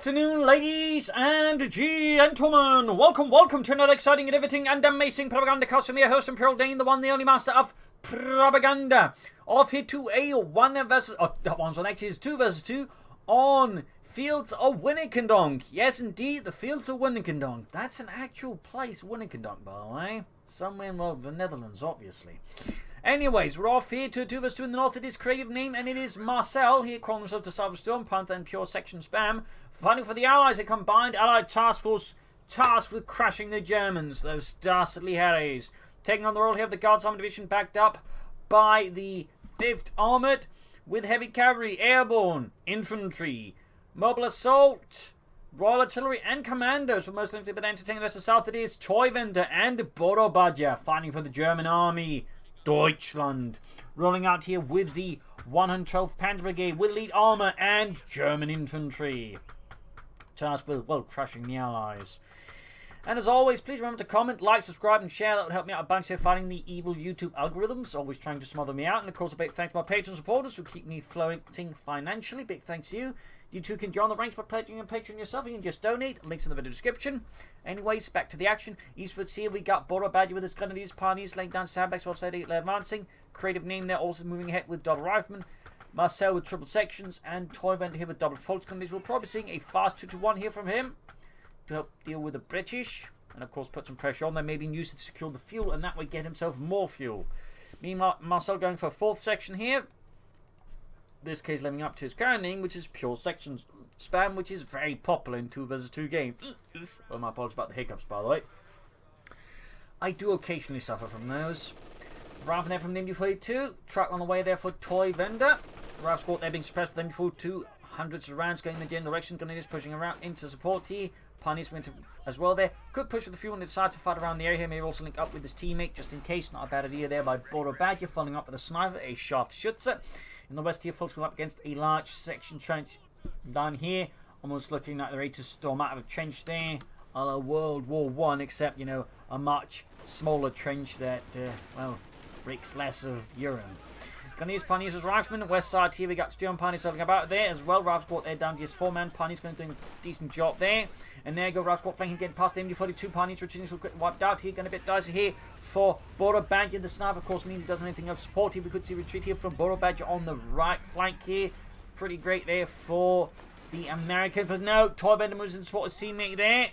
afternoon, ladies and gentlemen. Welcome to another exciting, riveting, and amazing Propagandacast from your host, Imperial Dane, the one, the only master of propaganda. Off here to a 2 versus 2 on Fields of Winnekendonk. Yes, indeed, the Fields of Winnekendonk. That's an actual place, Winnekendonk, by the way. Somewhere in, well, the Netherlands, obviously. Anyways, we're off here to a 2 versus 2 in the north. It is Creatifename, and it is Marcel, here calling himself the Cyberstorm, Panther, and Pure Section Spam, fighting for the Allies, a combined Allied task force tasked with crushing the Germans, those dastardly Harrys. Taking on the role here of the Guards Armored Division, backed up by the 5th Armored, with Heavy Cavalry, Airborne, Infantry, Mobile Assault, Royal Artillery, and Commandos. For most limited but entertaining the rest of the South, it is Toyvendor and Borobadger, fighting for the German Army. Deutschland. Rolling out here with the 112th Panzer Brigade with elite armor and German infantry. Tasked with, well, crushing the Allies. And as always, please remember to comment, like, subscribe, and share. That would help me out a bunch here fighting the evil YouTube algorithms, always trying to smother me out. And of course, a big thanks to my patron supporters who keep me floating financially. Big thanks to you. You too can join the ranks by pledging and Patreon yourself. You can just donate. Links in the video description. Anyways, back to the action. Eastwards here, we got Borobadger with his grenadiers, pioneers laying down sandbags while steadily advancing. Creatifename there also moving ahead with double riflemen. Marcel with triple sections. And Toyvendor here with double Fultz grenadiers. We'll probably be seeing a fast 2-1 here from him to help deal with the British. And of course, put some pressure on. They may be used to secure the fuel and that way get himself more fuel. Meanwhile, Marcel going for a 4th section here. This case living up to his current name, which is Pure Sections Spam, which is very popular in 2 versus 2 games. Well, my apologies about the hiccups, by the way. I do occasionally suffer from those. Rather than from the MD42, truck on the way there for Toyvendor. Ralph squad there being suppressed with MD42, hundreds of rounds going in the general direction. Grenadiers pushing around into support here. Pioneers went as well there. Could push with the fuel and decide to fight around the area here. Maybe also link up with his teammate just in case. Not a bad idea there by Borobadger, following up with a sniper, a Scharfschütze. In the west here, folks going up against a large section trench down here. Almost looking like they're ready to storm out of a trench there. A la World War I, except, you know, a much smaller trench that, well, reeks less of urine. Grenadiers, Pioneers as riflemen. West side here, we got Steel and Pioneers something about there as well. Ralph squad there down to his 4-man. Pioneers going to do a decent job there. And there you go, Ralph squad flanking, getting past the MD42. Pioneers retreating, so quick wiped out here. Going a bit dicey here for Borobadger. The sniper, of course, means he doesn't have anything else to support here. We could see retreat here from Borobadger on the right flank here. Pretty great there for the Americans. But no, Toyvendor moves in to support his teammate there.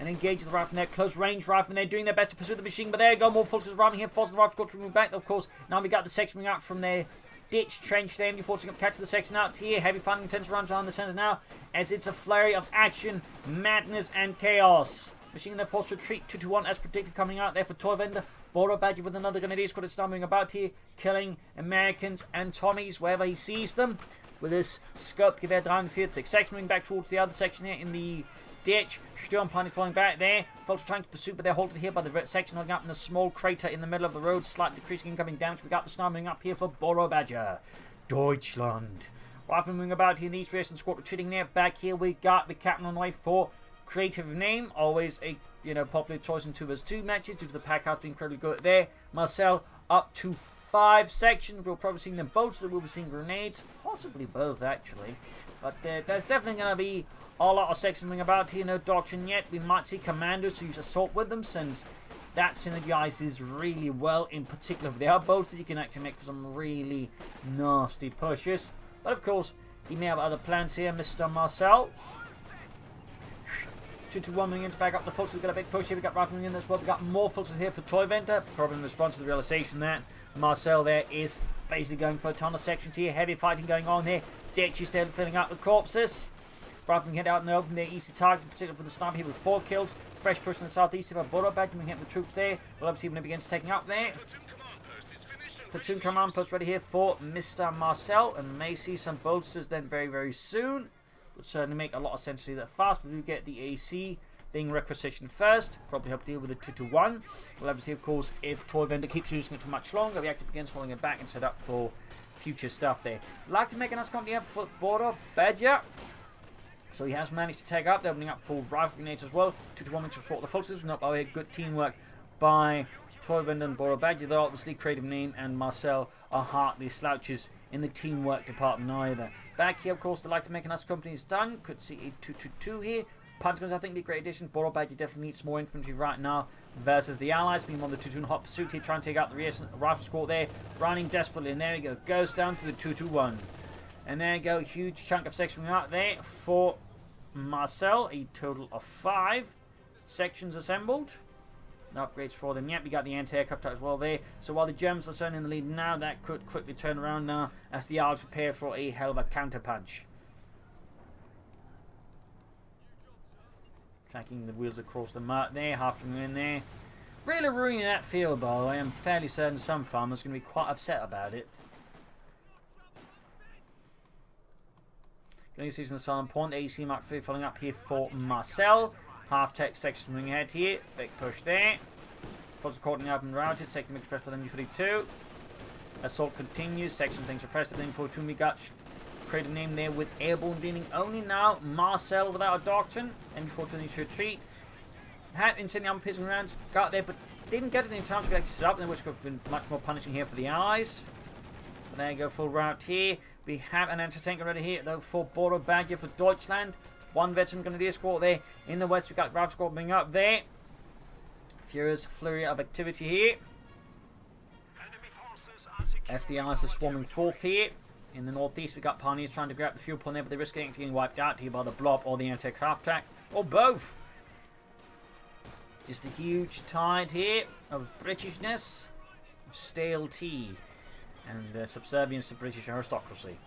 And engage the rifleman there, close range rifleman there, doing their best to pursue the machine. But there you go, more focus arriving here, forcing the rifle squad to move back. Of course, now we got the section out from their ditch trench there. And you're forcing up catch the section out here. Heavy fighting intense runs around the center now, as it's a flurry of action, madness, and chaos. Machine there forced to retreat 2-1 as predicted, coming out there for Toyvendor. Borobadger with another grenadier squad is stumbling about here, killing Americans and Tommies wherever he sees them. With his scope, Gewehr 43. Section moving back towards the other section here in the ditch. Sturm Pioneers falling back there. Folks trying to pursue, but they're halted here by the section holding up in a small crater in the middle of the road. Slight decreasing incoming damage. We got the sniper moving up here for Borobadger. Deutschland. Rifle moving about here in the east reaction squad retreating there. Back here we got the captain on the way for Creatifename. Always a, you know, popular choice in 2 vs 2 matches due to the pack house being incredibly good there. Marcel up to 5 sections. We'll probably see them boats. We'll be seeing grenades. Possibly both, actually. But there's definitely going to be a lot of sections moving about here. No doctrine yet. We might see commandos use assault with them, since that synergizes really well. In particular, if there are boats that you can actually make for some really nasty pushes. But of course, he may have other plans here, Mr. Marcel. 2-1 moving in to back up the folks. We've got a big push here. We've got rifling in as well. We've got more folks here for Toyvendor. Probably in response to the realization that Marcel there is basically going for a ton of sections here. Heavy fighting going on here. Ditch is still filling up with corpses. Rifling head out in the open there. Easy targets, in particular for the sniper here with 4 kills. Fresh push in the southeast of Borobadger. We hit the troops there. We'll obviously when it begins taking up there. Platoon command post ready here for Mr. Marcel. And may see some bolsters then very, very soon. Would certainly make a lot of sense to do that fast. But we get the AC being requisitioned first. Probably help deal with a 2-1. We'll obviously, of course, if Toyvendor keeps using it for much longer, we active against holding it back and set up for future stuff there. Like to make a nice company up for Borobadger. So he has managed to take up. They're opening up for rifle grenades as well. 2-1 to support the foxes. Not by good teamwork by Toyvendor and Borobadger. Though obviously Creatifename and Marcel are hardly slouches in the teamwork department either. Back here, of course, the light mechanized company is done. Could see a 222 here. Pentagons, I think, be a great addition. Borobadger definitely needs more infantry right now versus the Allies. Being on the 2-2 hot pursuit here, trying to take out the rifle squad there. Running desperately, and there we go. Goes down to the 221. And there you go. Huge chunk of section out there for Marcel. A total of 5 sections assembled. No upgrades for them yet. We got the anti-aircraft as well there. So while the Germans are certainly in the lead now, that could quickly turn around now as the Allies prepare for a hell of a counterpunch. Tracking the wheels across the map there, half them in there. Really ruining that field, by the way. I'm fairly certain some farmers are going to be quite upset about it. Going to see the silent point. AC Mark 3 following up here for Marcel. Half-tech section moving ahead here. Big push there. Forces caught up and routed. Section expressed by the MU-42. Assault continues. Section being suppressed. Then for we got Creatifename there with Airborne dealing only now. Marcel without a doctrine. MU-42 needs to retreat. Had incendiary piercing rounds. Got there, but didn't get it in time to get this up. And which could have been much more punishing here for the Allies. But there you go, full route here. We have an anti-tank already here, though, for Borobadger for Deutschland. One veteran going to be escort there. In the west, we've got Rifle Squad being up there. Furious flurry of activity here. As the Allies are swarming forth here. In the northeast, we've got Pioneers trying to grab the fuel point there, but they're risking getting wiped out here by the blob or the anti-craft track. Or both. Just a huge tide here of Britishness, of stale tea, and subservience to British aristocracy.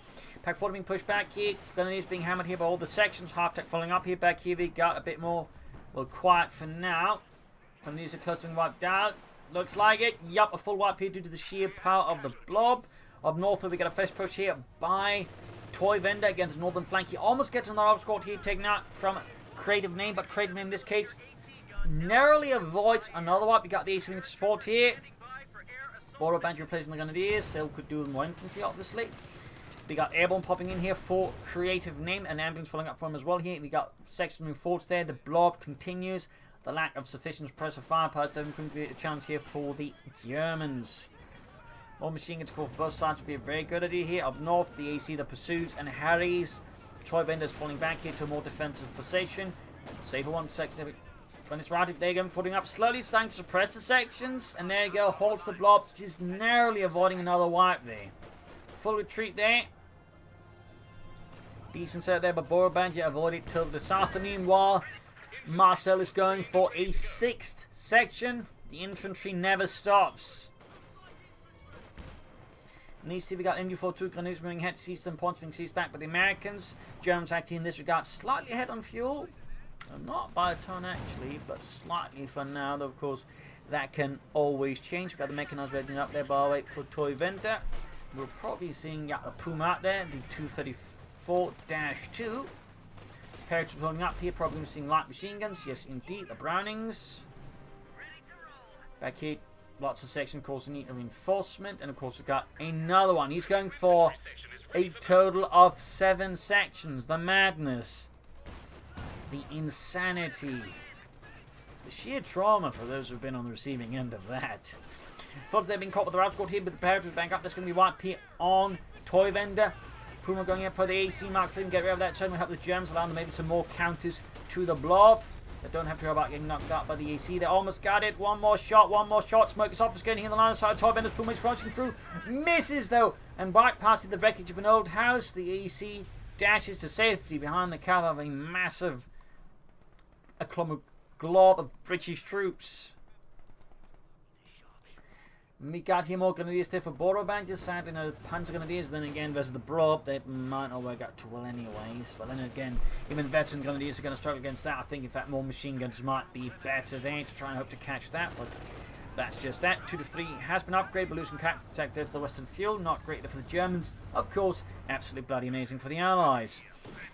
Pack 4 being pushed back here. Grenadiers being hammered here by all the sections. Half-tech following up here. Back here we got a bit more, well, quiet for now. Grenadiers are close to being wiped out. Looks like it. Yup, a full wipe here due to the sheer power of the blob. Up north we got a fresh push here by Toyvendor against the northern flank. He almost gets on the Arab squad here, taken out from Creatifename, but Creatifename in this case narrowly avoids another wipe. We got the AC wing support here. Borobadger replacing the Grenadiers. Still could do more infantry, obviously. We got Airborne popping in here for Creatifename, and ambulance following up for him as well here. We got section moving forwards there. The blob continues. The lack of sufficient suppressive firepower doesn't prove to be a challenge here for the Germans. More machine guns for both sides would be a very good idea here. Up north, the AC that pursues and harries. Toyvendor's falling back here to a more defensive position. Safer one section. When it's routed, there you go, folding up slowly, starting to suppress the sections. And there you go, halts the blob, just narrowly avoiding another wipe there. Full retreat there. Decent set there, but Borobadger avoided total disaster. Meanwhile, Marcel is going for a 6th section. The infantry never stops. In East, we got MU-42 grenades moving ahead to seize some points being seized back by the Americans. Germans acting in this regard slightly ahead on fuel. Not by a ton actually, but slightly for now, though of course that can always change. We've got the mechanized ready up there by the way for Toyvendor. We're probably seeing a Puma out there, the 234-2. Paratroopers holding up here, probably seeing light machine guns. Yes, indeed, the Brownings. Back here, lots of sections causing need of reinforcement, and of course we've got another one. He's going for a total of 7 sections. The madness. The insanity. The sheer trauma for those who've been on the receiving end of that. Thoughts they've been caught with the route squad here, but the paratroopers back up. That's going to be wiped here on Toyvendor. Puma going up for the AC Mark 3 and get rid of that. Certainly help the Germans, allowing them maybe some more counters to the blob. They don't have to worry about getting knocked out by the AC. They almost got it. One more shot, one more shot. Smoke is obfuscating in the line of sight. Toyvendor's Puma is crunching through. Misses though, and bypassing the wreckage of an old house. The AC dashes to safety behind the cover of a massive glob of British troops. We got here more Grenadiers there for Borobadger. Sadly, no Panzer Grenadiers. Then again, versus the blob, they might not work out too well anyways. But then again, even veteran Grenadiers are going to struggle against that. I think, in fact, more machine guns might be better there to try and hope to catch that. But that's just that. 2 to 3 has been upgraded, but losing contact there to the western fuel. Not great for the Germans. Of course, absolutely bloody amazing for the Allies.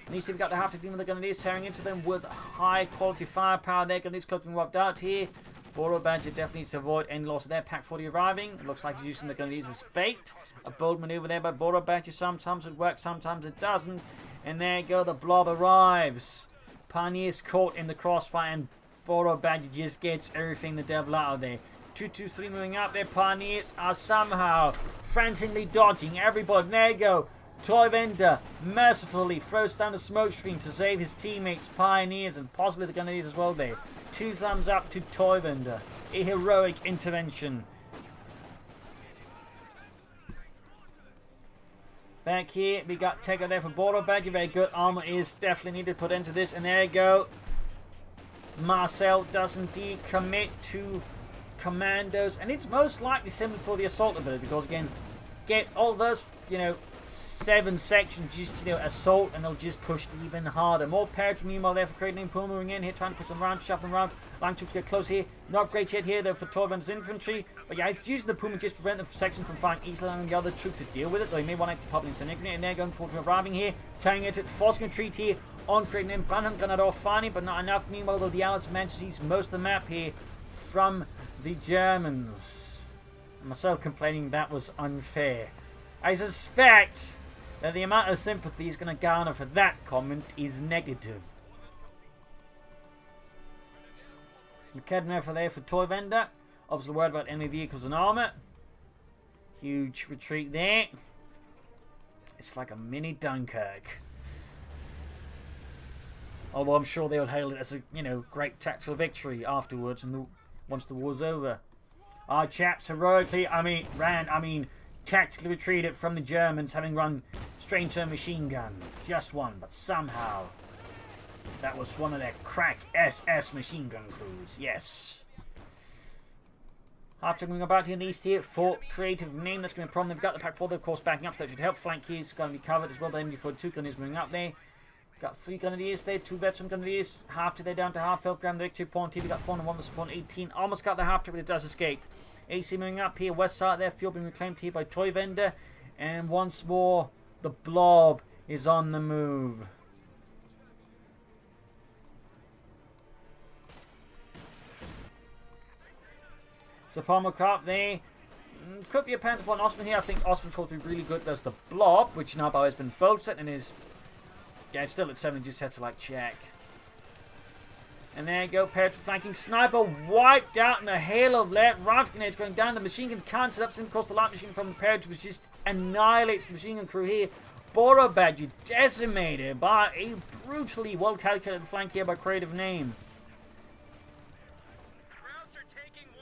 And you see we've got the half-tech team of the Grenadiers tearing into them with high-quality firepower. Their Grenadiers close to being wiped out here. Borobadger definitely needs to avoid any loss of their Pack 40 arriving. It looks like he's using the Grenadiers as bait. A bold maneuver there by Borobadger. Sometimes it works, sometimes it doesn't. And there you go, the blob arrives. Pioneers caught in the crossfire, and Borobadger just gets everything the devil out of there. 2-2-3 moving up there. Pioneers are somehow frantically dodging everybody. There you go. Toyvendor mercifully throws down the smoke screen to save his teammates, pioneers, and possibly the Grenadiers as well there. 2 thumbs up to Toyvendor. A heroic intervention. Back here, we got Tego there for Borobadger. Very good. Armor is definitely needed to put into this. And there you go. Marcel does indeed commit to commandos. And it's most likely simply for the assault ability. Because, again, get all those, 7 sections just, assault. And they'll just push even harder. More paratroopers meanwhile there for Creatifename. Puma moving in here, trying to push them around, shove them around. Line troops get close here. Not great hit here, though, for Toyvendor's infantry. But yeah, it's using the Puma just to prevent the section from firing easily on the other troop to deal with it. Though he may want to pop into an ignite. And they're going for arriving here, tying it, forcing a retreat here on Creatifename. Branham gun it off, finding, but not enough. Meanwhile, though, the Allies managed to seize most of the map here from the Germans. And Marcel complaining that was unfair. I suspect that the amount of sympathy he's going to garner for that comment is negative. Winnekendonk for there for Toyvendor. Obviously worried about enemy vehicles and armor. Huge retreat there. It's like a mini Dunkirk. Although I'm sure they'll hail it as a, great tactical victory afterwards and once the war's over. Our chaps heroically, tactically retreated from the Germans, having run straight into a machine gun. Just one, but somehow that was one of their crack SS machine gun crews. Yes. After going about here in the east here for Creatifename, that's going to be a problem. They've got the pack 4, of course, backing up, so that should help. Flank here is going to be covered as well by MD4. 2 Grenadiers moving up there. Got 3 Grenadiers there, 2 veteran Grenadiers. Half to there, down to half. Health gram, the victory point here. We got 4 and 1 versus 4 and 18. Almost got the half to, but it does escape. AC moving up here, west side there. Fuel being reclaimed here by Toyvendor. And once more, the blob is on the move. So Palmer Cup there. Could be a Panther for an Osman here. I think Osman will be really good. There's the blob, which now has been bolted and is... Yeah, it's still at 7, just had to check. And there you go, paratroop flanking. Sniper wiped out in a hail of lead. Rifle grenades going down. The machine gun cancelled up. Of course, the light machine from the paratroop just annihilates the machine gun crew here. Borobadger decimated by a brutally well-calculated flank here by Creatifename.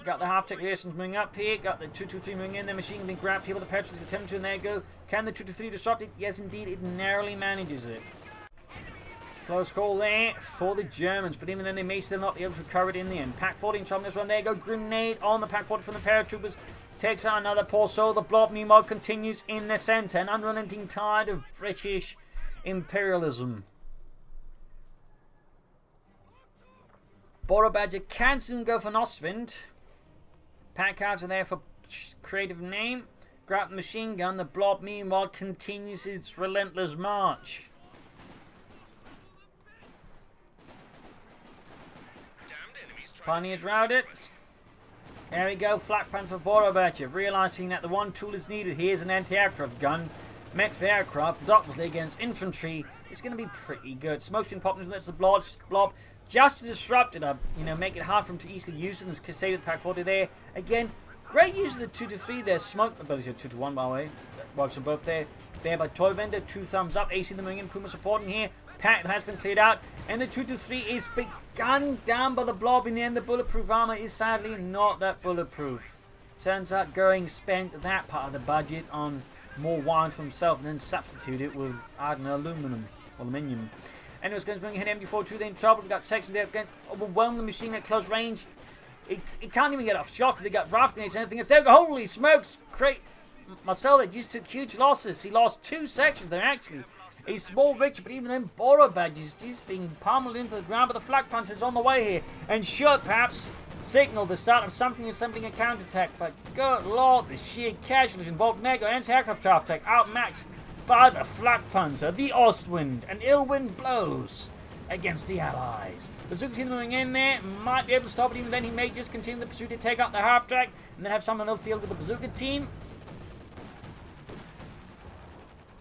Got the half-tech relations moving up here. Got the 223 moving in. The machine gun being grabbed here with the paratroop is attempting to, and there you go. Can the 223 disrupt it? Yes, indeed. It narrowly manages it. Close call there for the Germans, but even then they may still not be able to recover it in the end. Pack 40 in trouble this one. There you go. Grenade on the Pack 40 from the paratroopers. Takes out another poor soul. The blob meanwhile continues in the centre. An unrelenting tide of British imperialism. Borobadger can soon go for Ostwind. Pack cards are there for Creatifename. Grab the machine gun. The blob meanwhile continues its relentless march. Pioneers routed. There we go. Flak pan for Borobadger. Realising that the one tool is needed here is an anti-aircraft gun. Meant for aircraft, obviously against infantry. It's going to be pretty good. Smoking popping lets the blob just to disrupt it up. Make it hard for him to easily use it and save the Pack 40 there. Again, great use of the 2-3 there. Smoke ability of 2-1 by the way. Works on both there. There by Toyvendor. 2 thumbs up. AC the moving in. Puma supporting here. Pack has been cleared out. And the 2-3 is gunned down by the blob. In the end, the bulletproof armor is sadly not that bulletproof. Turns out Goering spent that part of the budget on more wine for himself and then substitute it with, I don't know, aluminium. Anyways, going to bring ahead MD4-2, they're in trouble. We've got sections there again. Overwhelm the machine at close range. It can't even get off shots. They got rifle grenades and everything else. There we go. Holy smokes. Marcel, that just took huge losses. He lost 2 sections there, actually. A small victory, but even then, Borobadger is just being pummeled into the ground. But the flak punch is on the way here and should perhaps signal the start of something a counterattack. But good lord, the sheer casualties involved. Nego anti-aircraft attack outmatched by the flak panzer. The Ostwind and ill wind blows against the Allies. The Bazooka team moving in there might be able to stop it. Even then, he may just continue the pursuit to take out the half track and then have someone else deal with the Bazooka team.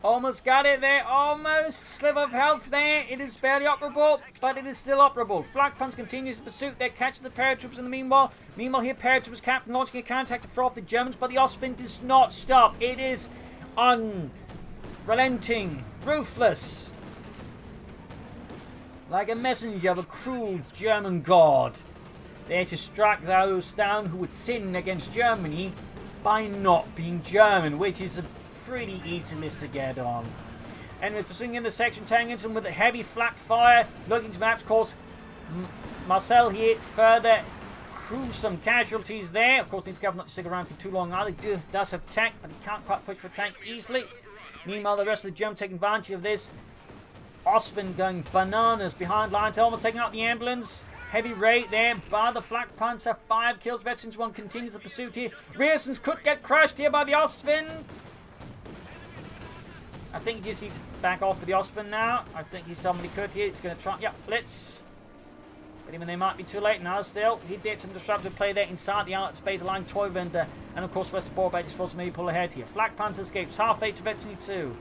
Almost got it there. Almost. Sliver of health there. It is barely operable, but it is still operable. Flak punch continues the pursuit. They're catching the paratroopers in the meanwhile. Meanwhile, here, paratroopers captain launching a counterattack to throw off the Germans, but the Ostwind does not stop. It is relenting, ruthless, like a messenger of a cruel German god, there to strike those down who would sin against Germany by not being German, which is a pretty easy list to get on. And we're pursuing in the section tangents and with a heavy flak fire, looking to maps, of course, Marcel here, further gruesome casualties there. Of course, need to be careful not to stick around for too long either. He does have tank, but he can't quite push for tank easily. Meanwhile, the rest of the Germans taking advantage of this. Ostwind going bananas behind lines, almost taking out the ambulance. Heavy raid there by the flak panzer. 5 kills, veterans 1 continues the pursuit here. Rearsons could get crushed here by the Ostwind. I think he just needs to back off for the Ostwind now. I think he's done what he could here. He's going to try, yeah, blitz. But even they might be too late now still. He did some disruptive play there inside the Allied space, allowing Toyvendor and of course West of Borobadger force to maybe pull ahead here. Flak panzer escapes, half 8 to veteran 2.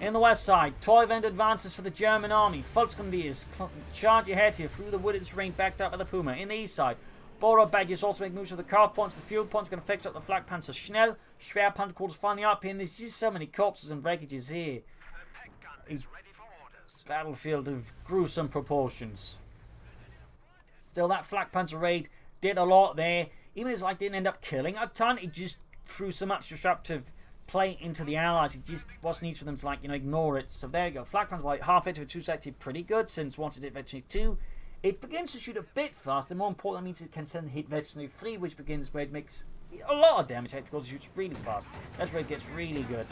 In the west side, Toyvendor advances for the German army. Volksgrenadiers charge ahead here through the wooded terrain backed up by the Puma. In the east side, Borobadgers also make moves with the car points. The fuel points going to fix up the flak panzer Schnell. Schwerpanzer quarters finally up here, and there's just so many corpses and breakages here. A battlefield of gruesome proportions. Still, that flak panzer raid did a lot there. Even as I didn't end up killing a ton, it just threw so much disruptive play into the Allies. It just wasn't easy for them to, like, ignore it. So there you go. Flak panzer like half hit to a 2 is actually pretty good, since once it hit veteran 2, it begins to shoot a bit faster. More important, that means it can send hit veteran 3, which begins where it makes a lot of damage because it shoots really fast. That's where it gets really good.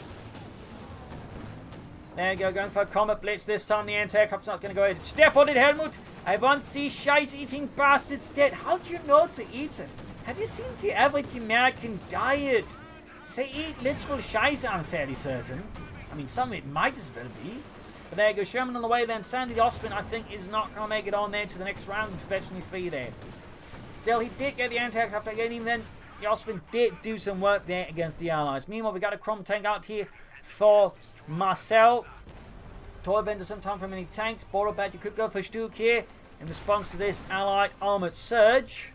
There you go, going for a combat blitz this time. The anti-aircraft's not going to go ahead. Step on it, Helmut! I want these scheiß-eating bastards dead. How do you know they eat them? Have you seen the average American diet? They eat literal scheiße, I'm fairly certain. I mean, some of it might as well be. But there you go, Sherman on the way then. Sandy the Ostwind, I think, is not going to make it on there to the next round, especially free there. Still, he did get the anti-aircraft again. Even then, the Ostwind did do some work there against the Allies. Meanwhile, we got a Chrome tank out here for Marcel. Toyvendor sometime for many tanks. Borobadger could go for Stuck here in response to this Allied armoured surge.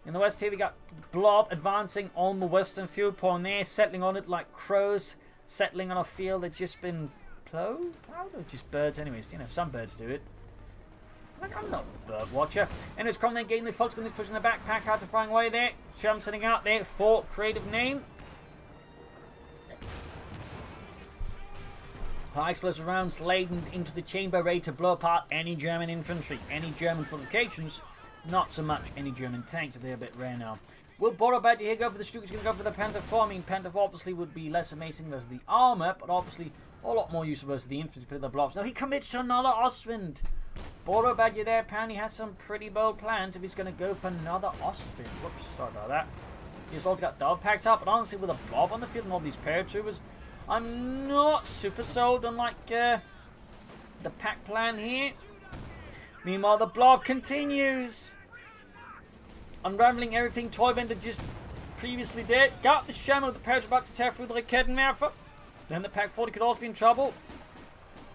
In the west here we got Blob advancing on the western field point there, settling on it like crows, settling on a field that's just been plowed? Or just birds anyways, some birds do it. Like, I'm not a bird watcher. And it's Cromlech getting the Volksgrenadiers pushing the backpack out to flying away there. Sherman sitting out there for Creatifename. High explosive rounds laden into the chamber, ready to blow apart any German infantry, any German fortifications. Not so much any German tanks, they're a bit rare now. Will Borobadger here go for the Stuck? He's going to go for the Panther 4. I mean, Panther 4 obviously would be less amazing versus the armour, but obviously a lot more useful versus the infantry, but the blobs. Now he commits to another Ostwind. Borobadger there apparently has some pretty bold plans if he's going to go for another Ostwind. Whoops, sorry about that. He's also got dove packs up, but honestly with a blob on the field and all these paratroopers, I'm not super sold on, like, the pack plan here. Meanwhile, the blob continues. Unraveling everything Toyvendor just previously did. Got the Shaman with the paratroop box to tear through the Winnekendonk. Then the Pack 40 could also be in trouble.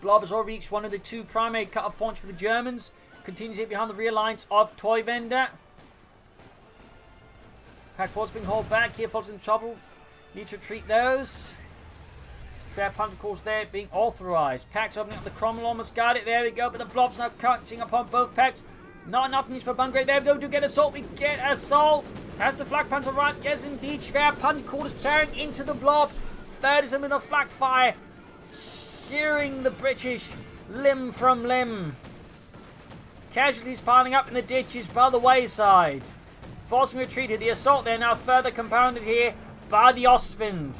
Blob has already reached one of the 2 primary cut-off points for the Germans. Continues here behind the rear lines of Toyvendor. Pack 4's being hauled back here. Folks in trouble. Need to retreat those. Fair punch, of course, there being authorized. Packs opening up the Cromwell, almost got it. There we go, but the blob's now catching upon both packs. Not enough news for Bungrade. There we go, to get assault. We get assault. Has the flak panzer right? Yes, indeed. Fair punch, quarters tearing into the blob. Third is him with a flak fire. Shearing the British limb from limb. Casualties piling up in the ditches by the wayside. Forcing retreat here. The assault there now further compounded here by the Ostwind.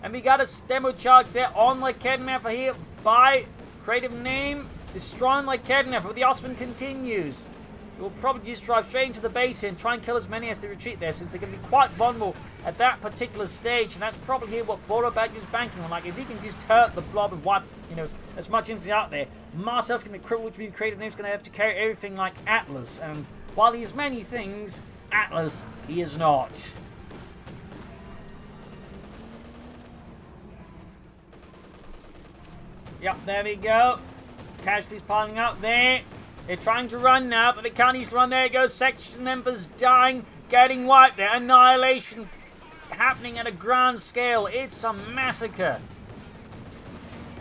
And we got a demo charge there on Winnekendonk here by Creatifename. Destroying Winnekendonk, but the Ostwind continues. We'll probably just drive straight into the base and try and kill as many as they retreat there, since they're going to be quite vulnerable at that particular stage. And that's probably here what Borobadger's banking on. Like, if he can just hurt the blob and wipe, as much infantry out there, Marcel's going to be crippled, which means Creativename's going to have to carry everything like Atlas. And while he is many things, Atlas he is not. Yep, there we go. Casualties piling up there. They're trying to run now, but they can't easily run. There it goes. Section members dying, getting wiped there. Annihilation happening at a grand scale. It's a massacre.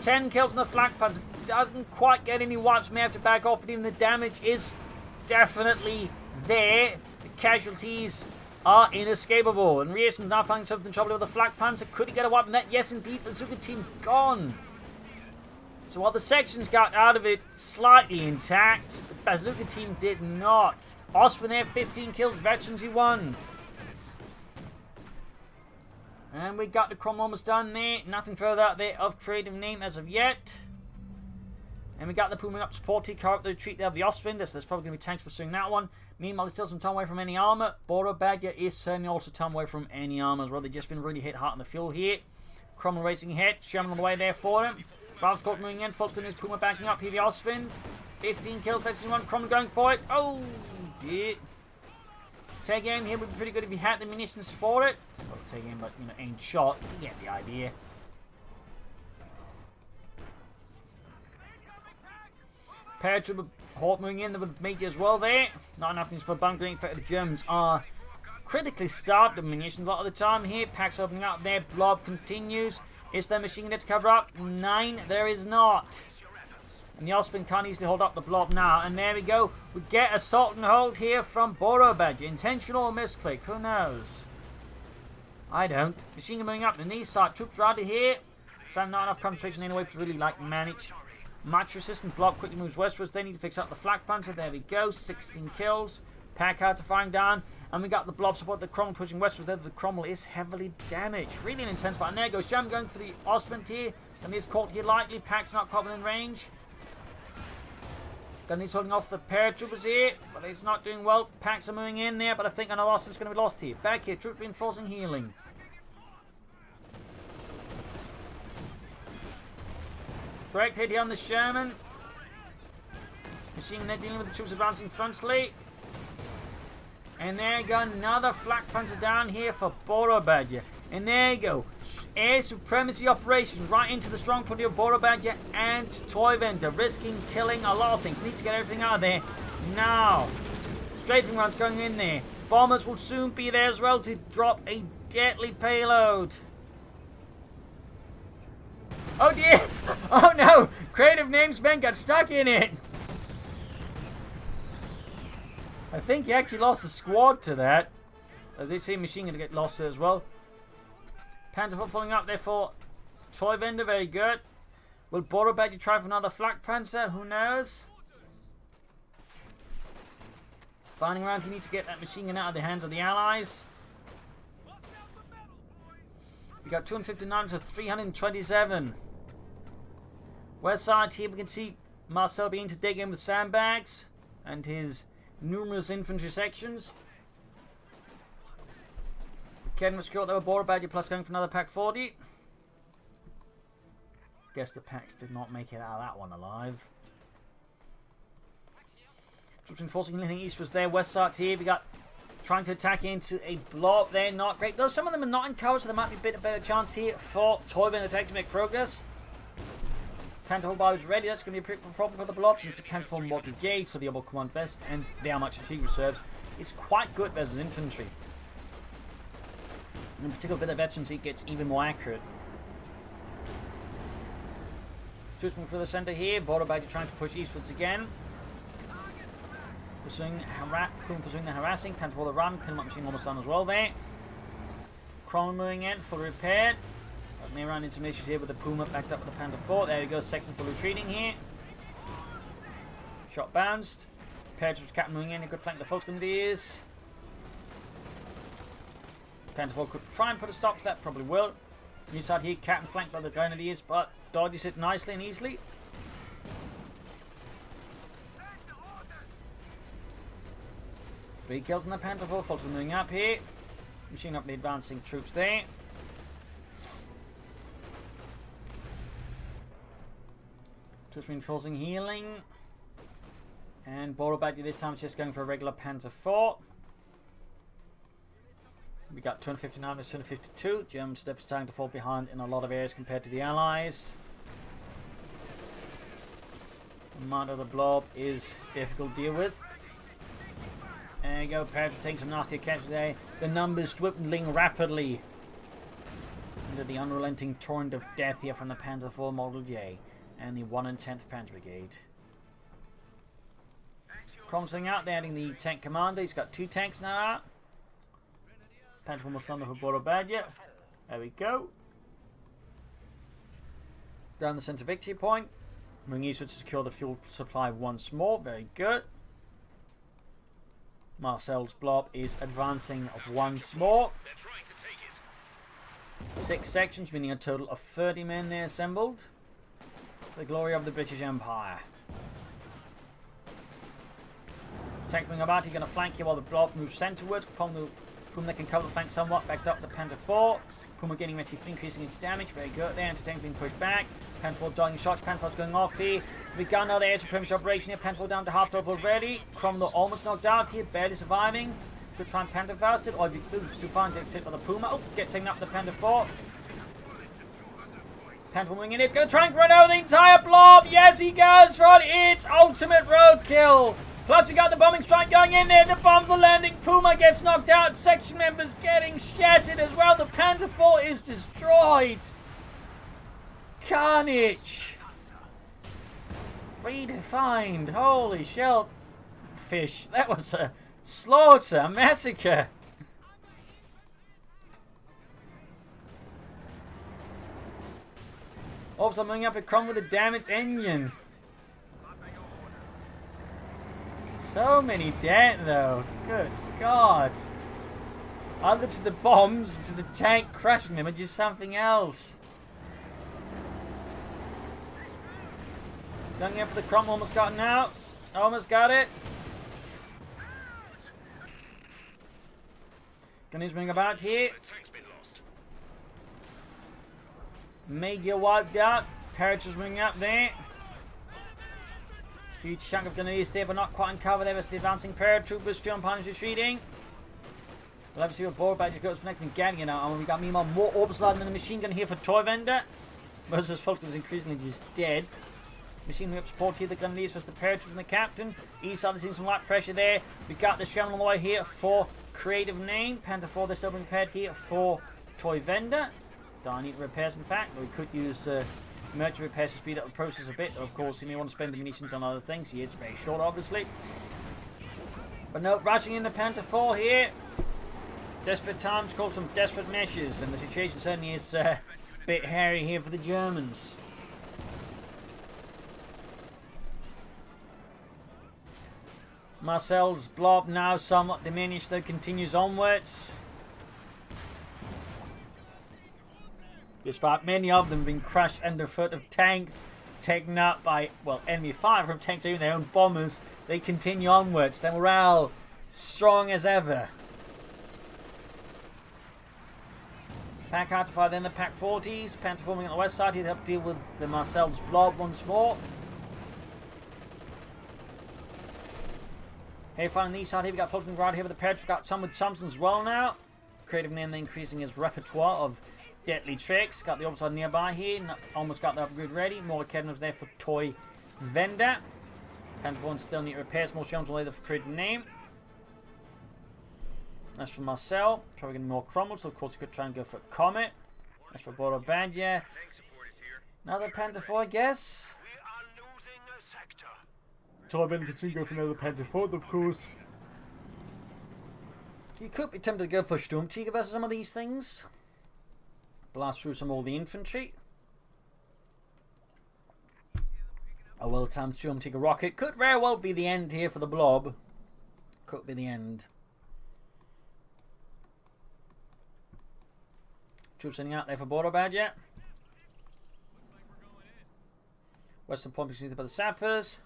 10 kills on the flak panzer. Doesn't quite get any wipes. May have to back off, but even the damage is definitely there. The casualties are inescapable. And Rierson's now finding something trouble with the flak panzer. Could he get a wipe on that? Yes, indeed. Bazooka team gone. So while the sections got out of it slightly intact, the Bazooka team did not. Osman there, 15 kills. Veterans, he won. And we got the Cromwell almost done there. Nothing further out there of Creatifename as of yet. And we got the Puma up support to cover up the retreat there of the Ostwind. So there's probably going to be tanks pursuing that one. Meanwhile, there's still some time away from any armor. Borobadger is certainly also time away from any armor as well. They've just been really hit hard on the fuel here. Cromwell racing ahead. Sherman on the way there for him. Ralph's caught moving in. Fulton is Puma backing up here. The Ostwind. 15 kills. 1. Cromwell going for it. Oh, dear. Take aim here would be pretty good if you had the munitions for it. Well, take aim, but, you know, ain't shot. You get the idea. Paratrooper Hawk moving in with Major as well there. Not enough news for bunkering. In fact, the Germans are critically starved of munitions a lot of the time here. Packs opening up there. Blob continues. Is there machine gun to cover up? 9. There is not. And the Ostwind can't easily hold up the blob now. And there we go. We get assault and hold here from Borobadger. Intentional or misclick? Who knows? I don't. Machine gun moving up. The knee side. Troops are out of here. So not enough concentration anyway to really manage. Much resistant blob quickly moves westwards. They need to fix up the flak panzer. There we go. 16 kills. Packhards are firing down. And we got the blob support. The Cromwell pushing westwards there. The Cromwell is heavily damaged. Really an intense fight. And there goes Jam going for the Ostwind here. And he's caught here lightly. Pack's not caught in range. Then he's holding off the paratroopers here, but he's not doing well. Packs are moving in there, but I think another Ostwind's going to be lost here. Back here, troop reinforcing healing. Correct hit here on the Sherman. Machine gun dealing with the troops advancing frontally. And there you go, another flak panzer down here for Borobadger. And there you go. Air supremacy operation right into the strong point of Borobadger and Toyvendor, risking killing a lot of things. Need to get everything out of there now. Strafing runs going in there. Bombers will soon be there as well to drop a deadly payload. Oh dear! Oh no! Creatifename's men got stuck in it. I think he actually lost a squad to that. They see machine gun to get lost as well. Panzerfoot falling up there for Toyvendor, very good. Will Borobadger try for another flak panzer? Who knows? Finding around, he needs to get that machine gun out of the hands of the Allies. We got 259 to 327. West side here we can see Marcel beginning to dig in with sandbags and his numerous infantry sections. Ken was caught there with Borobadger plus going for another pack 40. Guess the packs did not make it out of that one alive. Troops enforcing healing east was there. West side here we got trying to attack into a blob there. Not great. Though some of them are not in cover, so there might be a bit of better chance here for Toyvendor attack to make progress. Panther bar is ready. That's going to be a problem for the blob since the Panther form more brigade for the Amour and Commando vest and the much fatigue reserves is quite good versus infantry. In particular, with the veterans, he gets even more accurate. Troops moving through the centre here. Borobadger trying to push eastwards again. Pursuing the harassing. Panther for the run. Pinlock machine almost done as well there. Cromwell moving in, full repaired. But may run into some issues here with the Puma backed up with the Panther 4. There we go, section for retreating here. Shot bounced. Paratroopers captain moving in. A good flank the Fulton Grenadiers. Panther 4 could try and put a stop to that, probably will. New side here, captain flanked by the Grenadiers, but dodges it nicely and easily. Three kills on the Panther 4, Fulton moving up here. Machine up the advancing troops there. Troops reinforcing healing. And Borobadger this time is just going for a regular Panzer 4. We got 259 to 252. German steps starting to fall behind in a lot of areas compared to the Allies. The amount of the blob is difficult to deal with. There you go, Paratroop taking some nasty catches there. The numbers dwindling rapidly under the unrelenting torrent of death here from the Panzer IV Model J and the 1 10th Panzer Brigade. Promising out, they're adding the tank commander. He's got 2 tanks now out. Panzer almost under for Borobadger. There we go. Down the centre victory point. Moving eastward to secure the fuel supply once more. Very good. Marcel's blob is advancing once more. 6 sections, meaning a total of 30 men there assembled. For the glory of the British Empire. Tank moving about, he's going to flank here while the blob moves centrewards. Puma can cover the flank somewhat, backed up the Panther 4. Puma getting ready, increasing its damage. Very good there. Anti-tank being pushed back. Panther 4 dodging shots. Panther 4's going off here. We got another air supremacy operation here. Panther 4 down to half health already. Cromwell almost knocked out here, barely surviving. Good try and Panther fasted. Or if he boots too far and gets hit by the Puma. Oh, gets taken up the Panther 4. Panther winging it. It's going to try and run over the entire blob. Yes, he goes for it. It's ultimate roadkill. Plus, we got the bombing strike going in there. The bombs are landing. Puma gets knocked out. Section members getting shattered as well. The Panther 4 is destroyed. Carnage. Redefined. Holy shellfish. That was a slaughter, a massacre. Also, moving up a Cromwell with a damaged engine. So many dead though. Good God. Either to the bombs, to the tank crashing them, or just something else. Going in for the Cromwell, almost got it out. Almost got it. Gunners moving about here. Major wiped out. Paratroopers moving up there. Huge chunk of Gunners there, but not quite uncovered there. Rest of the advancing paratroopers still on punish retreating. We'll have to see what Borobadger goes for next from getting it out. And we got meanwhile more orbs than the machine gun here for Toyvendor. Most of this folk is increasingly just dead. Machine gun up support here, the Gunners versus the paratroopers and the captain. East side, there's seen some light pressure there. We've got the Sherman on the way here for Creatifename. Panther 4, they're still being prepared here for Toyvendor. Don't need repairs, in fact, but we could use merchant repairs to speed up the process a bit. Of course, he may want to spend the munitions on other things. He is very short, obviously. But no, rushing in the Panther 4 here. Desperate times call some desperate measures, and the situation certainly is a bit hairy here for the Germans. Marcel's blob now somewhat diminished, though continues onwards. Despite many of them being crushed underfoot of tanks, taken up by, well, enemy fire from tanks, even their own bombers, they continue onwards. Their morale strong as ever. Pack out to fire, then the Pack 40s. Panther forming on the west side here to help deal with the Marcel's blob once more. Here, finally, on the east side here, we got floating right here with the paratroopers. Got some with Thompson as well now. Creatifename increasing his repertoire of deadly tricks. Got the opposite nearby here. Almost got the upgrade ready. More Winnekendonk there for Toyvendor. Panther 4 still need repairs. More shells later for Creatifename. That's for Marcel. Probably getting more Cromwell, so of course you could try and go for Comet. That's for Borobadger. Another Panther 4, I guess. Toyvendor could soon go for another Panther 4, of course. You could be tempted to go for Sturmtiger versus some of these things. Blast through some of the infantry. A well-timed Sturmtiger rocket could very well be the end here for the blob. Could be the end. Troops sending out there for Borobadger. Western point preceded by the sappers.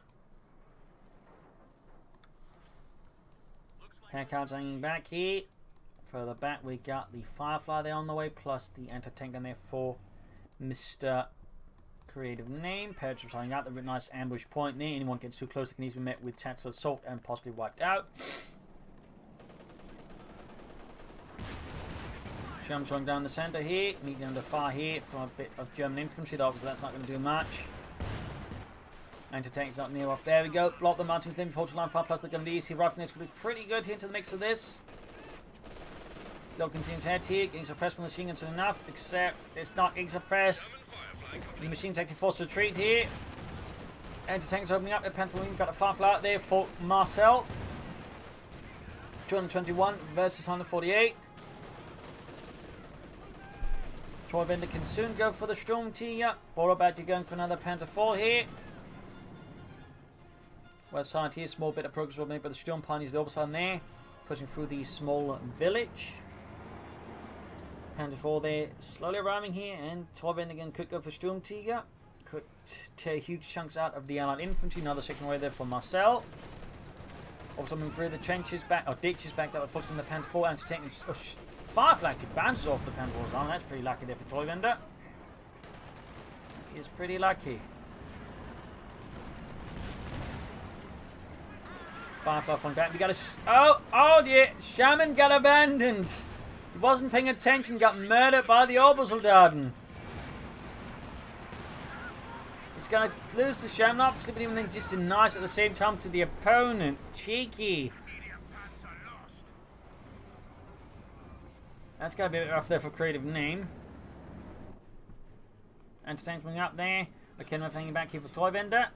Tank cards hanging back here. Further back we got the Firefly there on the way, plus the anti-tank gun there for Mr. Creatifename. Paratroopers hanging out, the nice ambush point there. Anyone gets too close, they can easily be met with tactical assault and possibly wiped out. Sherman's going down the centre here, meeting under fire here from a bit of German infantry, though obviously that's not going to do much. Anti-tank's not near up. There we go. Block the mountains, then before line fire plus the Gunners. He rifling is going to be pretty good here into the mix of this. Still continues ahead here, getting suppressed from the machine guns enough, except it's not getting suppressed. The machine's actually forced to retreat here. Anti-tanks opening up, the Panther Wing got a Firefly out there for Marcel. 221 versus 148. Toyvendor can soon go for the Storm Tiger. Borobadger going for another Panther 4 here. West side here, small bit of progress will made by the Storm Pioneers, the other side there. Pushing through the small village. Panther 4 there, slowly arriving here, and Toyvendor again could go for Storm Tiger. Could tear huge chunks out of the Allied infantry. Another section away there for Marcel. Also moving through the trenches back, or ditches backed up, focusing the Panther 4 and taking Firefly actually bounces off the Panther 4's arm. That's pretty lucky there for Toyvendor. He is pretty lucky. Firefly falling back. We got a oh dear, Shaman got abandoned. He wasn't paying attention, got murdered by the Obersoldaten. He's going to lose the Shaman, obviously, but even then just denies at the same time to the opponent. Cheeky. That's got to be a bit rough there for Creatifename. Entertainment up there. Okay, nothing hanging back here for Toyvendor.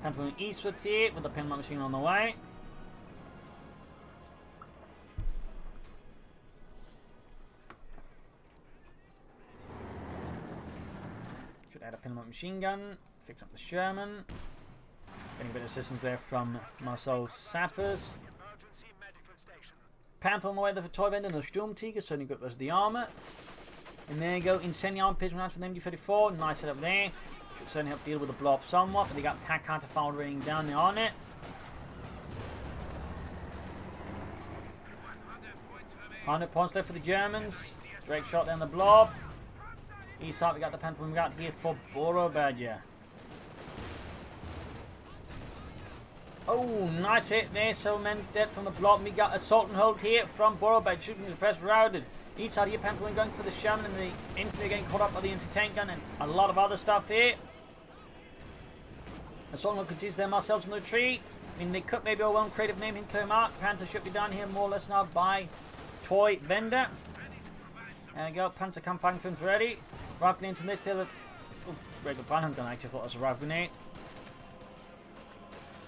Time for an eastwards here with the pinlock machine on the way. Should add a pinlock machine gun. Fix up the Sherman. Getting a bit of assistance there from Marcel's sappers. Panther on the way there for Toyvendor and the Storm Tiger, certainly got us the armour. And there you go, Incendiary Piston from the MD-34, nice setup there. Should certainly help deal with the blob somewhat, but they got Pack Hunter file raining down there on it. 100 points left for the Germans. Great shot there on the blob. East side we got the Panther we got here for Borobadger. Oh, nice hit there. So men dead from the blob. We got assault and hold here from Borobadger. Shooting his press routed. East side here, Panther Wing going for the Sherman and the infantry getting caught up by the anti-tank gun and a lot of other stuff here. Assault and hold continues there. Marcel's in the retreat. I mean, they could maybe all one Creatifename him clear mark. Panther should be done here more or less now by Toyvendor. There we go. Panther come fighting for him ready. Rifle into this. The other. Oh, regular Banham gun. I actually thought it was a rifle grenade.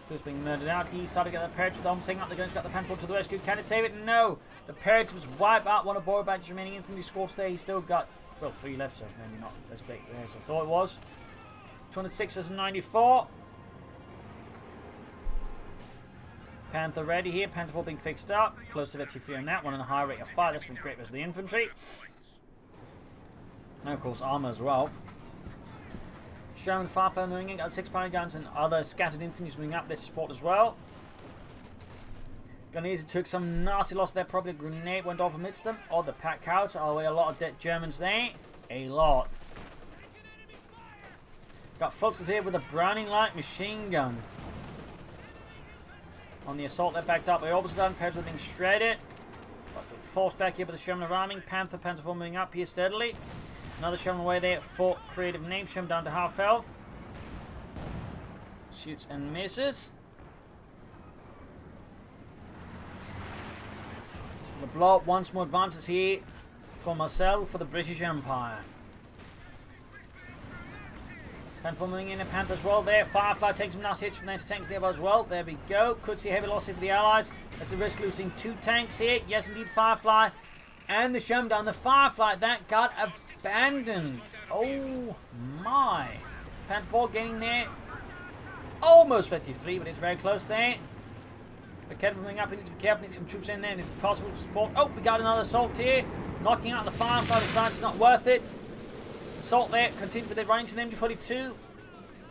Just being murdered out. He started to get the Parrot to the home, saying up the guns, got the Panther to the rescue. Can it save it? No. The Parrot was wiped out. One of Borobadger's remaining infantry scores there. He still got, well, 3 left, so maybe not as big as I thought it was. 206 versus 94. Panther ready here. Panther 4 being fixed up. Close to victory free on that one and a high rate of fire. That's been great versus the infantry. And of course, armor as well. Sherman Firefly moving in, got 6 power guns and other scattered infantry moving up their support as well. Gunners took some nasty loss there, probably a grenade went off amidst them. Or the pack out, a lot of dead Germans there. A lot. Got Foxes here with a Browning light machine gun. On the assault, they're backed up by Obersoldaten, Parrots are being shredded. Forced back here by the Sherman arriving. Panther 4 moving up here steadily. Another Sherman away there for Creatifename. Sherman down to half health. Shoots and misses. The blob once more advances here for Marcel for the British Empire. Panther moving in, a Panther as well there. Firefly takes some nice hits from the anti-tanks there as well. There we go. Could see a heavy loss here for the Allies. That's the risk losing 2 tanks here. Yes, indeed, Firefly. And the Sherman down. The Firefly, that got abandoned. Oh my. Panther 4 getting there. Almost 53, but it's very close there. But Kevin moving up, we need to be careful, need some troops in there, and if possible to support. Oh, we got another assault here. Knocking out the Firefly, decides it's not worth it. Assault there, continue with the range in MD-42.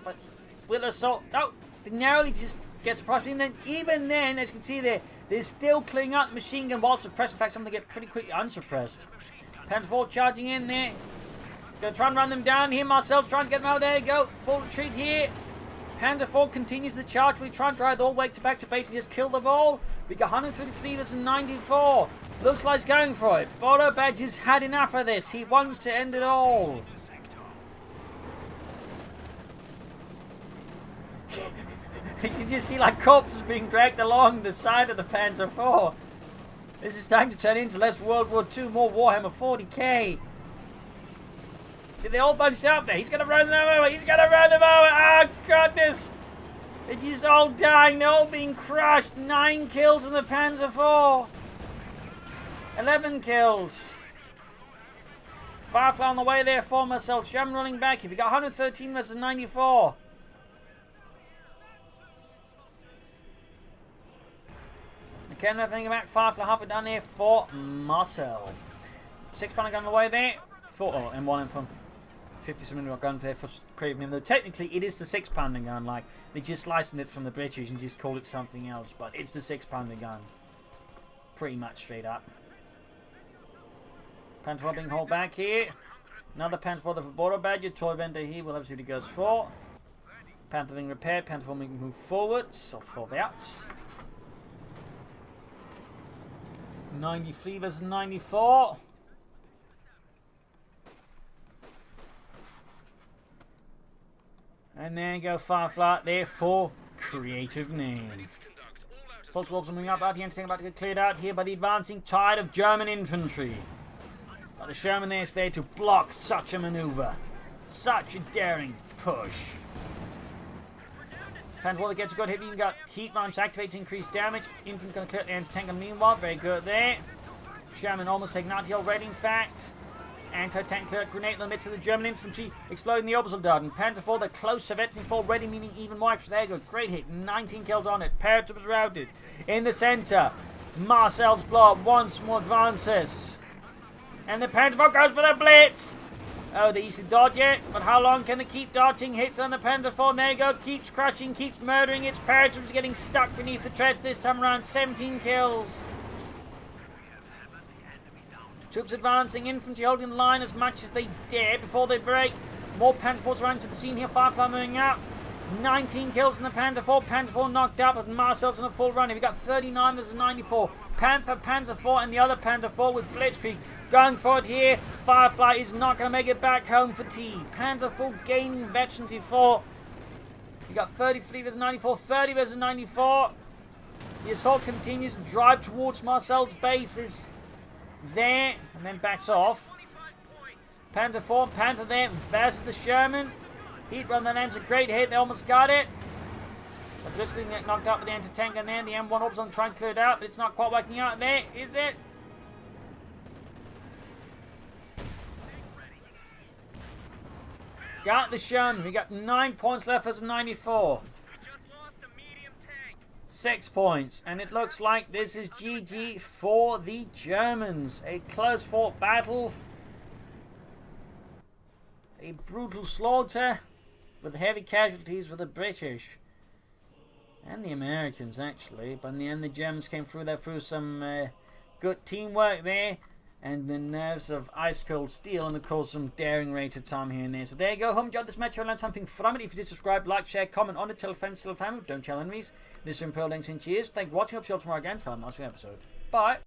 But will assault. No, they narrowly just get surprised. And then, even then, as you can see there, they're still clearing out the machine gun while suppressed. In fact, some of them get pretty quickly unsuppressed. Panther 4 charging in there. Gonna try and run them down here. Marcel's trying to get them out. There you go. Full retreat here. Panther 4 continues the charge. We try and drive the all way back to base and just kill them all. We got 153 versus 94. Looks like he's going for it. Borobadger's had enough of this. He wants to end it all. You can just see like corpses being dragged along the side of the Panther 4. This is starting to turn into less World War II, more Warhammer 40k. They all bunched up there. He's going to run them over. He's going to run them over. Oh, goodness. They're just all dying. They're all being crushed. 9 kills in the Panzer IV. 11 kills. Firefly on the way there for Marcel. German running back. If you got 113 versus 94. Okay, nothing back. Firefly halfway down there for Marcel. 6-pounder gun on the way there. And one from 50-something gun there for Creatifename. Though technically it is the 6-pounder gun. Like, they just licensed it from the British and just called it something else. But it's the 6-pounder gun. Pretty much straight up. Panther being hauled back here. Another Panther for the Borobadger. Toyvendor here will obviously goes for. Panther being repaired. Panther being moved forwards. Or forwards. 93 versus 94. And then go Firefly there for Creatifename. Folks are also moving up out here. Anything about to get cleared out here by the advancing tide of German infantry. But the Sherman is there to block such a maneuver. Such a daring push. Panther gets a good hit. You got heat launch activate to increase damage. Infantry going to clear the anti-tank meanwhile. Very good there. Sherman almost taken out here already, in fact. Anti-tank clear grenade in the midst of the German infantry, exploding the orbital dart. And Panther 4, the close of it, 4 ready, meaning even more extra. There you go, great hit, 19 kills on it. Paratroopers routed. In the center, Marcel's blow up once more advances. And the Panther 4 goes for the blitz. Oh, they used to dodge it, but how long can they keep dodging hits on the Panther 4? There you go, keeps crushing, keeps murdering. Its paratroopers getting stuck beneath the treads this time around. 17 kills. Troops advancing, infantry holding the line as much as they dare before they break. More Panther 4s running to the scene here. Firefly moving up. 19 kills in the Panther 4. Panther 4 knocked out, but Marcel's on a full run. We've got 39 versus 94. Panther 4, and the other Panther 4 with Blitzkrieg going for it here. Firefly is not going to make it back home for T. Panther 4 gaining veterancy 4. You got 33 versus 94. 30 versus 94. The assault continues. The drive towards Marcel's base is there, and then backs off. Panther 4, Panther there, versus the Sherman. Heat run that ends a great hit, they almost got it. But just getting knocked out with the anti-tank gun there. The M1 orbs on trying to clear it out, but it's not quite working out there, is it? Got the Sherman, we got 9 points left as 94. 6 points, and it looks like this is GG for the Germans. A close fought battle, a brutal slaughter with heavy casualties for the British and the Americans actually, but in the end the Germans came through there through some good teamwork there and the nerves of ice cold steel, and of course some daring rated time here and there. So there you go. Hope you enjoyed this match. You'll learn something from it. If you did, subscribe, like, share, comment on it, tell friends, tell family, don't tell enemies. This is Imperial Links and cheers. Thank you for watching. I'll see you all tomorrow again for another episode. Bye.